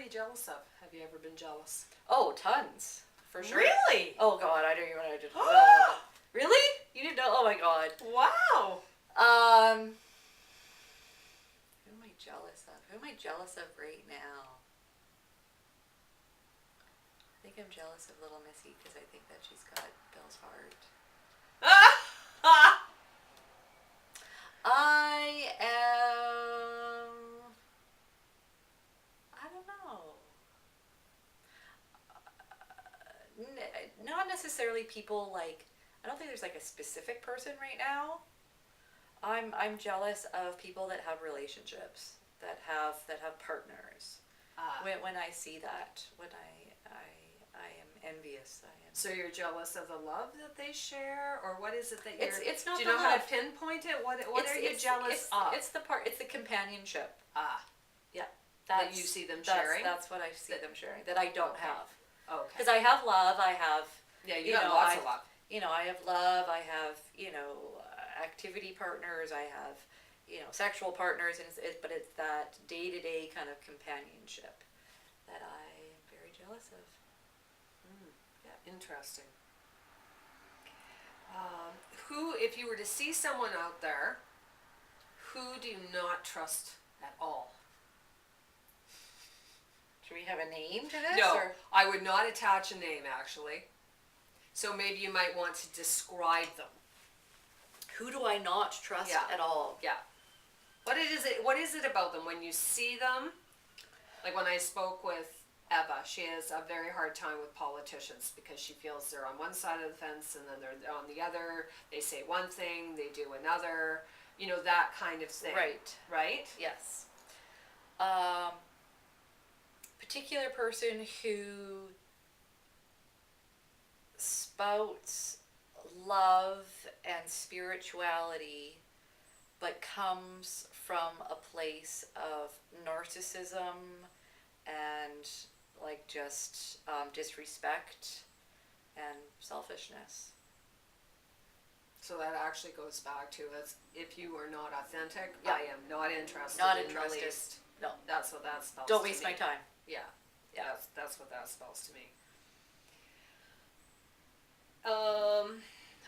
you jealous of? Have you ever been jealous? Oh, tons. For sure. Really? Oh God, I don't even know. Really? You didn't know? Oh my God. Wow. Who am I jealous of? Who am I jealous of right now? I think I'm jealous of little Missy because I think that she's got Bill's heart. I am. I don't know. Not necessarily people like. I don't think there's like a specific person right now. I'm jealous of people that have relationships, that have partners. When I see that, when I am envious. I am. So you're jealous of the love that they share, or what is it that you're? It's not. Do you know how to pinpoint it? What are you jealous of? It's the companionship. Yeah. That you see them sharing. That's what I see them sharing. That I don't have. Okay. Because I have love. I have. Yeah, you have lots of love. I have love. I have activity partners. I have sexual partners, and but it's that day-to-day kind of companionship that I am very jealous of. Yeah, interesting. Who, if you were to see someone out there, who do you not trust at all? Should we have a name to this? No, or? I would not attach a name actually. So maybe you might want to describe them. Who do I not trust at all? Yeah. What is it about them when you see them? Like when I spoke with Eva, she has a very hard time with politicians because she feels they're on one side of the fence and then they're on the other. They say one thing, they do another. That kind of thing. Right. Right? Yes. Particular person who spouts love and spirituality, but comes from a place of narcissism and just disrespect and selfishness. So that actually goes back to if you are not authentic, Yeah. I am not interested. Not in interested. The least. No. That's what that spells. Don't waste my time. Yeah. Yeah. That's what that spells to me.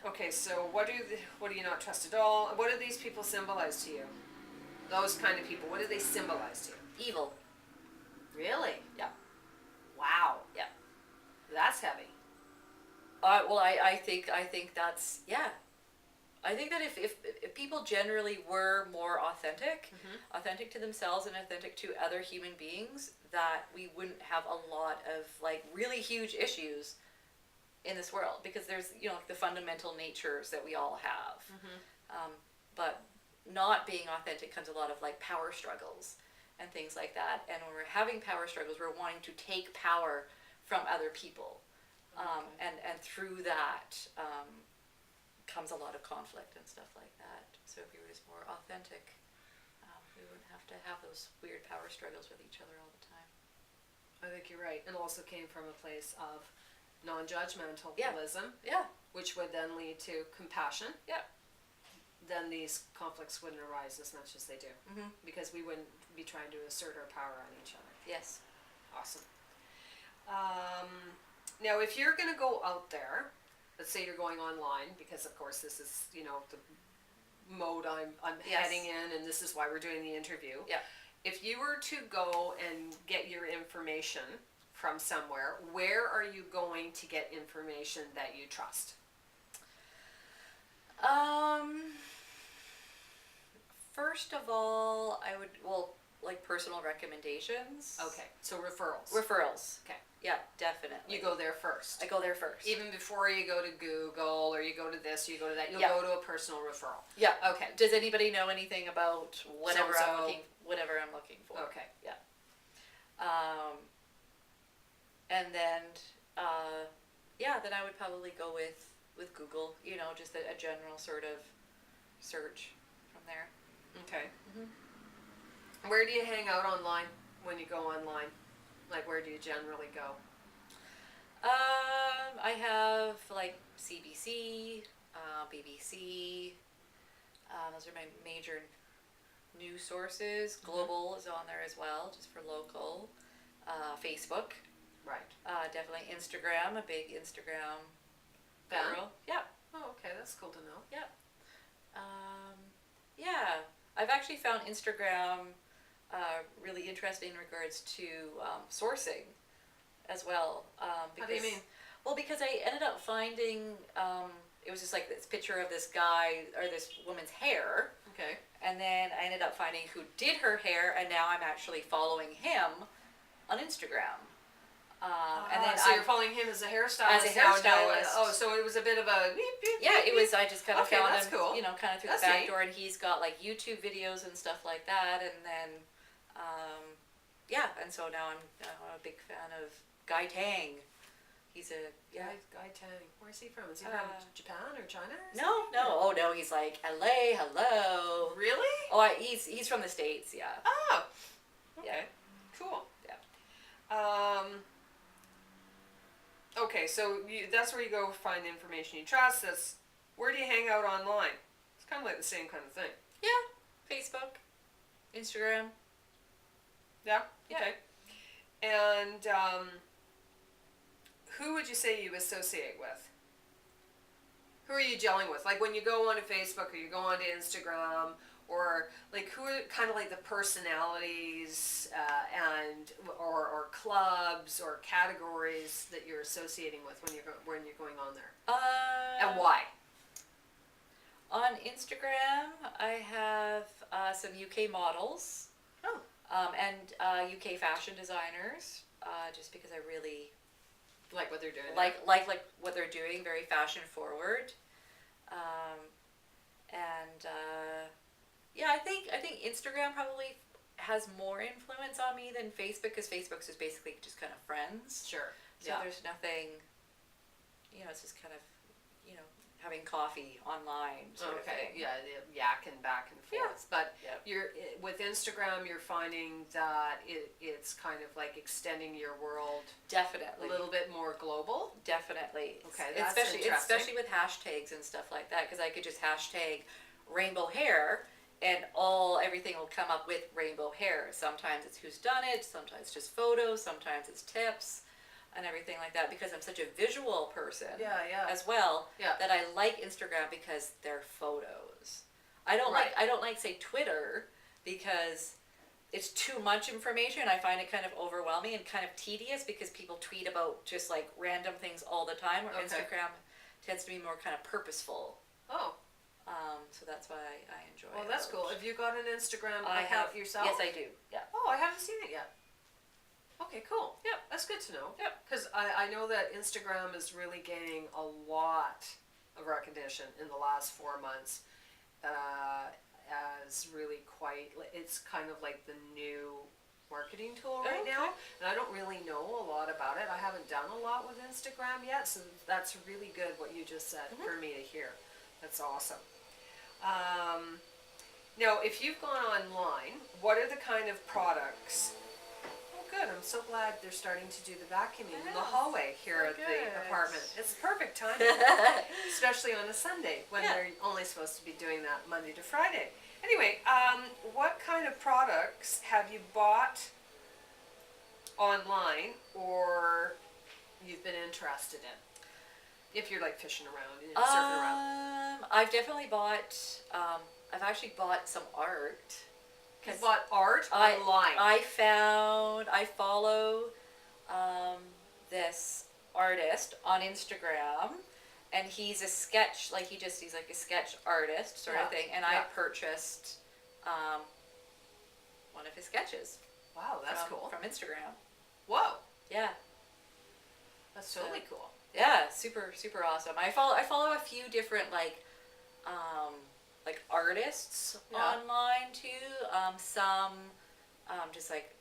Okay, so what do you not trust at all? What do these people symbolize to you? Those kind of people, what do they symbolize to you? Evil. Really? Yeah. Wow. Yeah. That's heavy. Well, I think that's, yeah. I think that if people generally were more authentic, authentic to themselves and authentic to other human beings, that we wouldn't have a lot of really huge issues in this world, because there's the fundamental natures that we all have. But not being authentic comes a lot of power struggles and things like that. And when we're having power struggles, we're wanting to take power from other people. And through that comes a lot of conflict and stuff like that. So if we were just more authentic, we wouldn't have to have those weird power struggles with each other all the time. I think you're right. And also came from a place of non-judgmentalism, which would then lead to compassion. Yeah. Then these conflicts wouldn't arise as much as they do, because we wouldn't be trying to assert our power on each other. Yes. Awesome. Now, if you're going to go out there, let's say you're going online, because of course this is the mode I'm heading in, and this is why we're doing the interview. Yeah. If you were to go and get your information from somewhere, where are you going to get information that you trust? First of all, I would, personal recommendations. Okay, so referrals. Referrals. Okay. Yeah, definitely. You go there first. I go there first. Even before you go to Google, or you go to this, or you go to that, you'll go to a personal referral. Yeah. Okay. Does anybody know anything about whatever So-and-so. I'm looking for? Okay. Yeah. And then, then I would probably go with Google, just a general sort of search from there. Okay. Where do you hang out online when you go online? Where do you generally go? I have CBC, BBC. Those are my major news sources. Global is on there as well, just for local. Facebook, Right. definitely Instagram, a big Instagram Fan? girl. Yeah. Oh, okay, that's cool to know. Yeah, I've actually found Instagram really interesting in regards to sourcing as well. How do you mean? Well, because I ended up finding it was just like this picture of this guy or this woman's hair, Okay. and then I ended up finding who did her hair, and now I'm actually following him on Instagram. And then so you're following him as a hairstylist. As a now, hairstylist. so it was a bit of a beep, beep, Yeah, beep, it was. I just kind of Okay, found that's him, cool. you know, kind of through That's the back neat. door, and he's got like YouTube videos and stuff like that, and then, yeah, and so now I'm a big fan of Guy Tang. He's a Guy Tang. Where's he from? Is he from Japan or China? Or no, he's like LA, hello. Really? Oh, he's from the States, yeah. Oh. Okay. Yeah. Cool. Yeah. Okay, so that's where you go find information you trust. That's where do you hang out online? It's kind of like the same kind of thing. Yeah, Facebook, Instagram. Yeah. Yeah. Okay. And who would you say you associate with? Who are you gelling with? Like when you go onto Facebook or you go onto Instagram, or like who are kind of like the personalities and or clubs or categories that you're associating with when you're going on there, and why? On Instagram, I have some UK models. Oh. And UK fashion designers, just because I really Like what they're doing. like what they're doing, very fashion forward. Yeah, I think Instagram probably has more influence on me than Facebook, because Facebook's is basically just kind of friends. Sure. So there's nothing, it's just kind of, having coffee online sort of thing. Yeah, yakking back and forth. Yeah. But Yeah. you're with Instagram, you're finding that it's kind of like extending your world Definitely. a little bit more global. Definitely. Okay, that's especially interesting. with hashtags and stuff like that, because I could just hashtag rainbow hair, and everything will come up with rainbow hair. Sometimes it's who's done it, sometimes just photos, sometimes it's tips, and everything like that. Because I'm such a visual person, Yeah. as well, Yeah. that I like Instagram because they're photos. I don't Right. like say Twitter, because it's too much information. I find it kind of overwhelming and kind of tedious, because people tweet about just like random things all the time, where Okay. Instagram tends to be more kind of purposeful. Oh, So that's why I enjoy it. well, that's cool. Have you got an Instagram I account have yourself? Yes, I do. Yeah. Oh, I haven't seen it yet. Okay, cool. Yep. That's good to know. Yep. Because I know that Instagram is really gaining a lot of recognition in the last 4 months. As really it's kind of like the new marketing tool right Okay. now. And I don't really know a lot about it. I haven't done a lot with Instagram yet, so that's really good what you just said for me to hear. That's awesome. Now, if you've gone online, what are the kind of products? Oh, good. I'm so glad they're starting to do the vacuuming in the Yes. hallway here Oh, at the good. apartment. It's perfect timing, especially on a Sunday when Yeah. they're only supposed to be doing that Monday to Friday. Anyway, what kind of products have you bought online or you've been interested in? If you're like fishing around and surfing around. I've definitely bought. I've actually bought some art. You bought art online. I follow this artist on Instagram, and he's a sketch, he's like a sketch artist sort of thing, and I Yeah. purchased one of his sketches. Wow, that's cool. From Instagram. Whoa, Yeah. that's totally cool. Yeah, super awesome. I follow a few different like artists online too. Some just like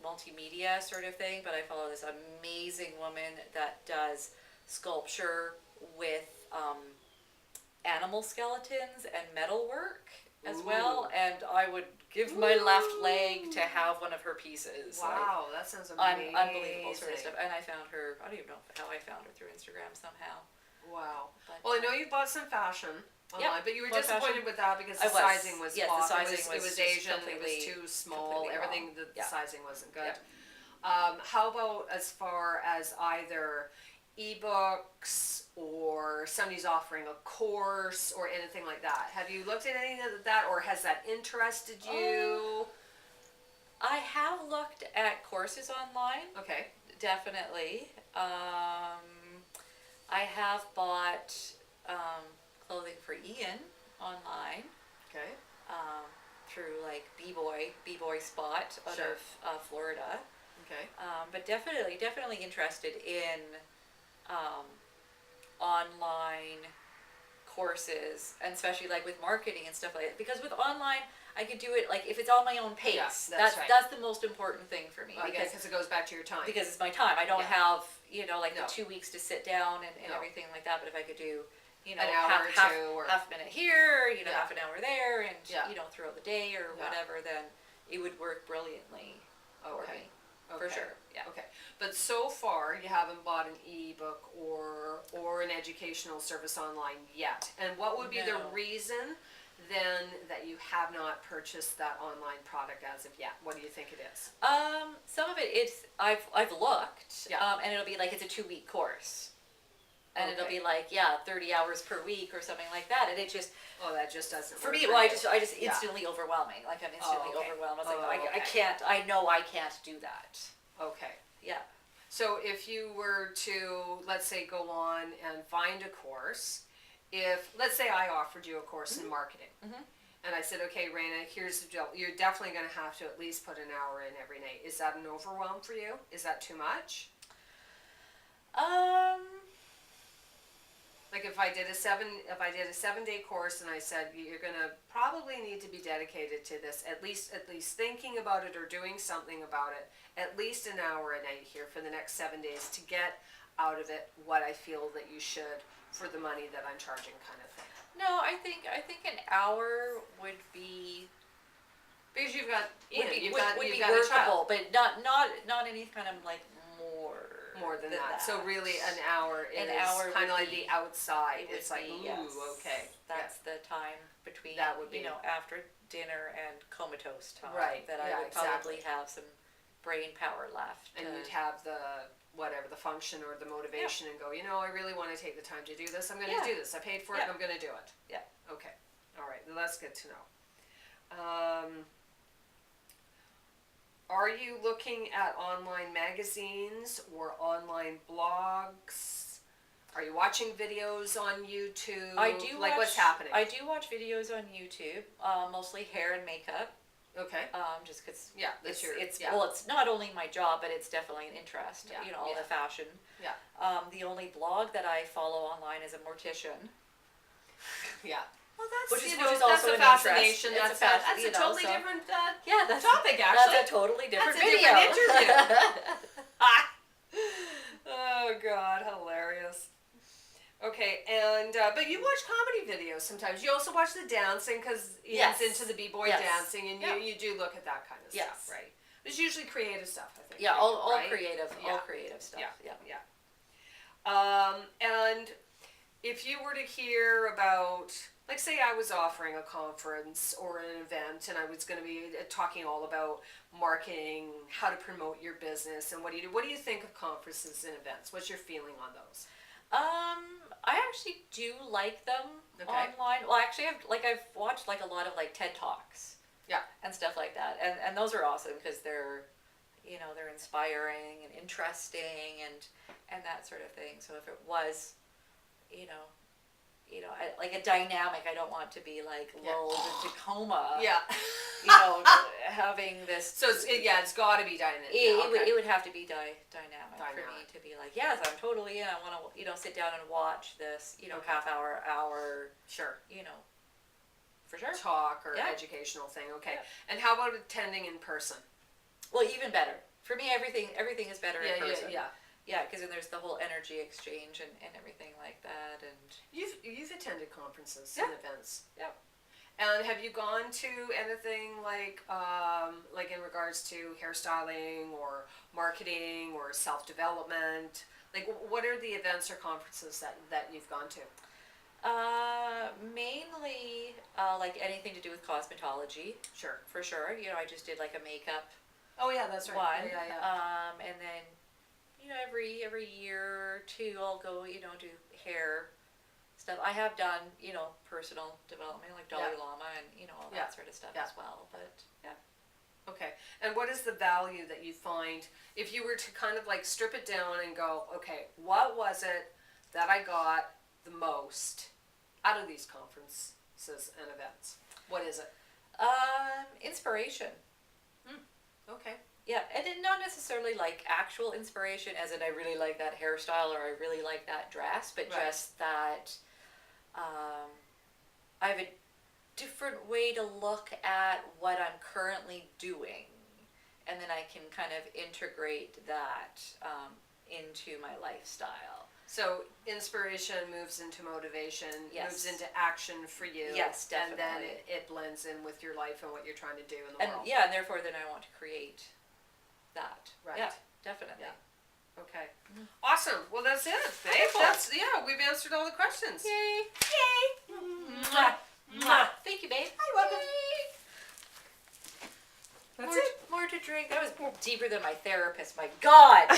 multimedia sort of thing. But I follow this amazing woman that does sculpture with animal skeletons and metalwork as well. And I would give my left leg to have one of her pieces. Wow, that sounds amazing. Unbelievable sort of stuff. And I found her. I don't even know how I found her through Instagram somehow. Wow. But, Well, I know you bought some fashion online, but you were Well, disappointed fashion. with that because I the was. sizing was Yes, the off. sizing it was was just Asian. It was completely- too small. completely Everything. wrong. The Yeah. sizing wasn't good. Yeah. How about as far as either ebooks or somebody's offering a course or anything like that? Have you looked at any of that, or has that interested you? I have looked at courses online, Okay. definitely. I have bought clothing for Ian online Okay. um, through like B-Boy Spot out Sure. of Florida. Okay. But definitely interested in online courses, and especially like with marketing and stuff like that. Because with online, I could do it like if it's on my own pace. Yeah, that's right. that's the most important thing for me, Because it goes back to your time. because it's my time. I don't Yeah. have like No. the 2 weeks to sit down and No. everything like that. But if I could do An hour or two, or half a minute here, Yeah. half an hour there, and Yeah. throughout the day or Yeah. whatever, then it would work brilliantly for okay. me. Okay. For sure. Yeah. Okay, but so far you haven't bought an ebook or an educational service online yet. And what would be the No. reason then that you have not purchased that online product as of yet? What do you think it is? Some of it's I've looked, Yeah. and it'll be like it's a 2-week course, and it'll Okay. be like 30 hours per week or something like that, and it just Oh, that just doesn't for work me, for well, you. I just Yeah. instantly overwhelming. Like I'm instantly okay. overwhelmed. I was like, I Okay. can't. I know I can't do that. Okay. Yeah. So if you were to, let's say, go on and find a course, if, let's say I offered you a course in marketing, Mhm. and I said, okay, Raina, here's the deal. You're definitely going to have to at least put an hour in every night. Is that an overwhelm for you? Is that too much? Like if I did a 7-day course and I said you're gonna probably need to be dedicated to this, at least thinking about it or doing something about it, at least an hour a night here for the next 7 days to get out of it what I feel that you should for the money that I'm charging, kind of thing. No, I think an hour would be Because you've got would you've be got workable, a child. but not any kind of like more Than that. So really an hour is hour kind of would like be- the outside. it would It's like, be, ooh, yes. okay. That's the time between That would be- after dinner and comatose time. Right, That I yeah, would exactly. probably have some brain power left. And you'd have the function or the motivation and go, I really want to take the time to do this. I'm going to Yeah. do this. I paid for it. Yeah. And I'm going to do it. Yeah. Okay. All right. Well, that's good to know. Are you looking at online magazines or online blogs? Are you watching videos on YouTube? I do like watch, what's happening. I do watch videos on YouTube, mostly hair and makeup. Okay. Just because Yeah, that's it's yeah. well, it's not only my job, but it's definitely an interest. Yeah, All yeah. the fashion. Yeah. The only blog that I follow online is a mortician. Yeah. Well, Which is that's also a an fascination. interest. That's It's a a totally so- different Yeah, that's topic, actually. That's a totally different That's a video. different Oh God, hilarious. Okay, and but you watch comedy videos sometimes. You also watch the dancing because Yes. Ian's into the b-boy Yes. dancing, and Yeah. you do look at that kind of Yes. stuff, right? It's usually creative stuff, I think. Yeah, for you, all right? creative, Yeah. all creative stuff. Yeah. Yeah. And if you were to hear about, like, say I was offering a conference or an event, and I was going to be talking all about marketing, how to promote your business, and what do you do? What do you think of conferences and events? What's your feeling on those? I actually do like them Okay. online. Well, actually, I've watched like a lot of like TED Talks. Yeah. And stuff like that, and those are awesome because they're inspiring and interesting and that sort of thing. So if it was, like a dynamic, I don't want to be like Yeah. lulled into coma. Yeah. Having this. So it's got to be dynamic. It would have to be dynamic for me Dynamic. to be like, yes, I'm totally in. I want to sit down and watch this Okay. half hour Sure. for sure. Talk or Yeah. educational thing. Okay. Yeah. And how about attending in person? Well, even better for me. Everything is better in person. Yeah. Yeah, because then there's the whole energy exchange and everything like that, and You've attended conferences Yeah. and events. Yep. And have you gone to anything like in regards to hairstyling or marketing or self-development? Like, what are the events or conferences that you've gone to? mainly like anything to do with cosmetology Sure. for sure. I just did like a makeup Oh yeah, that's right. one. Yeah. And then, every year or two, I'll go, do hair stuff. I have done, personal development, like Dalai Lama and, all that sort of stuff as well. But, yeah. Okay. And what is the value that you find if you were to kind of like strip it down and go, okay, what was it that I got the most out of these conferences and events? What is it? Inspiration. Okay. Yeah, and then not necessarily like actual inspiration, as in I really like that hairstyle or I really like that dress, but just that I have a different way to look at what I'm currently doing, and then I can kind of integrate that into my lifestyle. So inspiration moves into motivation, moves into action for you. Yes, definitely. And then it blends in with your life and what you're trying to do in the world. Yeah, and therefore then I want to create that. Right. Yeah, definitely. Yeah. Okay. Awesome. Well, that's it, babe. We've answered all the questions. Yay. Yay. Mwah. Mwah. Thank you, babe. You're welcome. That's it. More to drink. That was deeper than my therapist. My God.